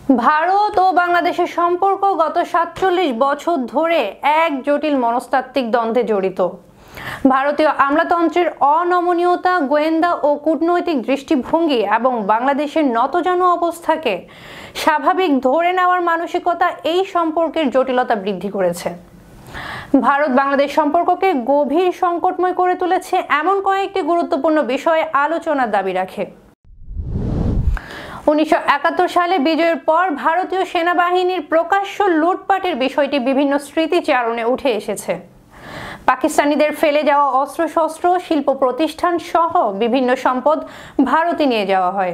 ভারত ও বাংলাদেশের সম্পর্ক গত ৪৭ বছর ধরে এক জটিল মনস্তাত্ত্বিক দ্বন্দ্বে জড়িত। ভারতীয় আমলাতন্ত্রের অনমনীয়তা, গোয়েন্দা ও কূটনৈতিক দৃষ্টিভঙ্গি এবং বাংলাদেশের নতজানু অবস্থাকে স্বাভাবিক ধরে নেওয়ার মানসিকতা এই সম্পর্কের জটিলতা বৃদ্ধি করেছে। ভারত বাংলাদেশ সম্পর্ককে গভীর সংকটময় করে তুলেছে এমন কয়েকটি গুরুত্বপূর্ণ বিষয়ে আলোচনার দাবি রাখে। ১৯৭১ সালে বিজয়ের পর ভারতীয় সেনাবাহিনীর প্রকাশ্য লুটপাটের বিষয়টি বিভিন্ন স্মৃতিচারণে উঠে এসেছে। পাকিস্তানিদের ফেলে যাওয়া অস্ত্রশস্ত্র, শিল্প প্রতিষ্ঠান সহ বিভিন্ন সম্পদ ভারতে নিয়ে যাওয়া হয়।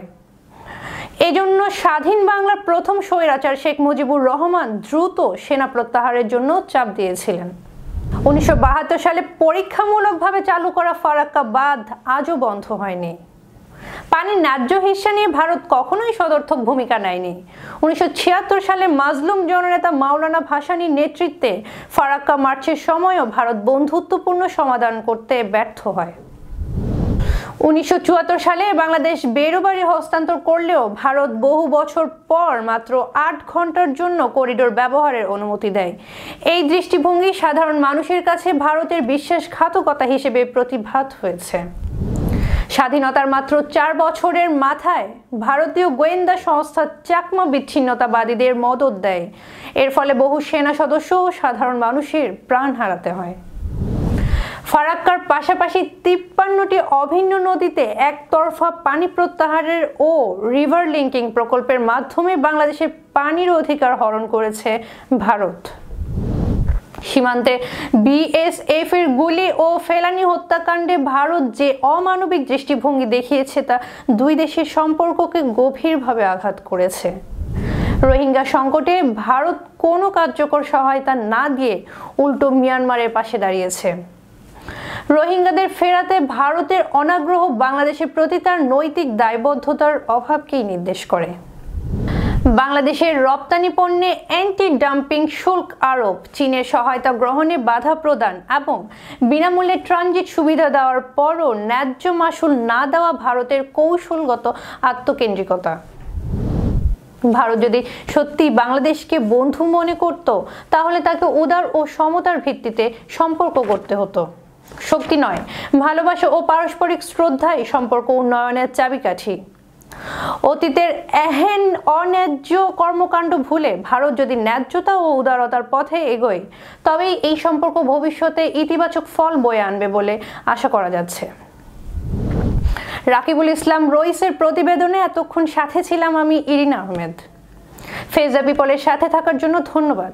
এজন্য স্বাধীন বাংলার প্রথম স্বৈরাচার শেখ মুজিবুর রহমান দ্রুত সেনা প্রত্যাহারের জন্য চাপ দিয়েছিলেন। ১৯৭২ সালে পরীক্ষামূলকভাবে চালু করা ফারাক্কা বাঁধ আজও বন্ধ হয়নি। পানির ন্যায্য হিস্সা নিয়ে ভারত কখনোই সদর্থক ভূমিকা নেয়নি। ১৯৭৬ সালে মাজলুম জননেতা মাওলানা ভাসানীর নেতৃত্বে ফারাক্কা মার্চের সময়ও ভারত বন্ধুত্বপূর্ণ সমাধান করতে ব্যর্থ হয়। ১৯৭৪ সালে বাংলাদেশ বেরোবারি হস্তান্তর করলেও ভারত বহু বছর পর মাত্র ৮ ঘন্টার জন্য করিডোর ব্যবহারের অনুমতি দেয়। এই দৃষ্টিভঙ্গি সাধারণ মানুষের কাছে ভারতের বিশ্বাসঘাতকতা হিসেবে প্রতিভাত হয়েছে। স্বাধীনতার মাত্র ৪ বছরের মাথায় ভারতীয় গোয়েন্দা সংস্থা চাকমা বিচ্ছিন্নতাবাদীদের মদদ দেয়। এর ফলে বহু সেনা সদস্য ও সাধারণ মানুষের প্রাণ হারাতে হয়। ফারাক্কার পাশাপাশি ৫৩টি অভিন্ন নদীতে একতরফা পানি প্রত্যাহারের ও রিভার লিঙ্কিং প্রকল্পের মাধ্যমে বাংলাদেশের পানির অধিকার হরণ করেছে ভারত। সীমান্তে বিএসএফ এর গুলি ও ফেলানি হত্যাকাণ্ডে ভারত যে অমানবিক দৃষ্টিভঙ্গি দেখিয়েছে তা দুই দেশের সম্পর্ককে গভীরভাবে আঘাত করেছে। রোহিঙ্গা সংকটে ভারত কোনো কার্যকর সহায়তা না দিয়ে উল্টো মিয়ানমারের পাশে দাঁড়িয়েছে। রোহিঙ্গাদের ফেরাতে ভারতের অনাগ্রহ বাংলাদেশের প্রতি তার নৈতিক দায়বদ্ধতার অভাবকেই নির্দেশ করে। বাংলাদেশের রপ্তানি পণ্যে অ্যান্টি ডাম্পিং শুল্ক আরোপ, চীনের সহায়তা গ্রহণে বাধা প্রদান এবং বিনামূল্যে ট্রানজিট সুবিধা দেওয়ার পরও ন্যায্য মাশুল না দেওয়া ভারতের কৌশলগত আত্মকেন্দ্রিকতা। ভারত যদি সত্যি বাংলাদেশকে বন্ধু মনে করত তাহলে তাকে উদার ও সমতার ভিত্তিতে সম্পর্ক করতে হতো। শক্তি নয়, ভালোবাসা ও পারস্পরিক শ্রদ্ধাই সম্পর্ক উন্নয়নের চাবিকাঠি। অতীতের এহেন অন্যায্য কর্মকাণ্ড ভুলে ভারত যদি ন্যায্যতা ও উদারতার পথে এগোয় তবেই এই সম্পর্ক ভবিষ্যতে ইতিবাচক ফল বয়ে আনবে বলে আশা করা যাচ্ছে। রাকিবুল ইসলাম রইসের প্রতিবেদনে এতক্ষণ সাথে ছিলাম আমি ইরিনা আহমেদ। ফেজ দ্য পিপলের সাথে থাকার জন্য ধন্যবাদ।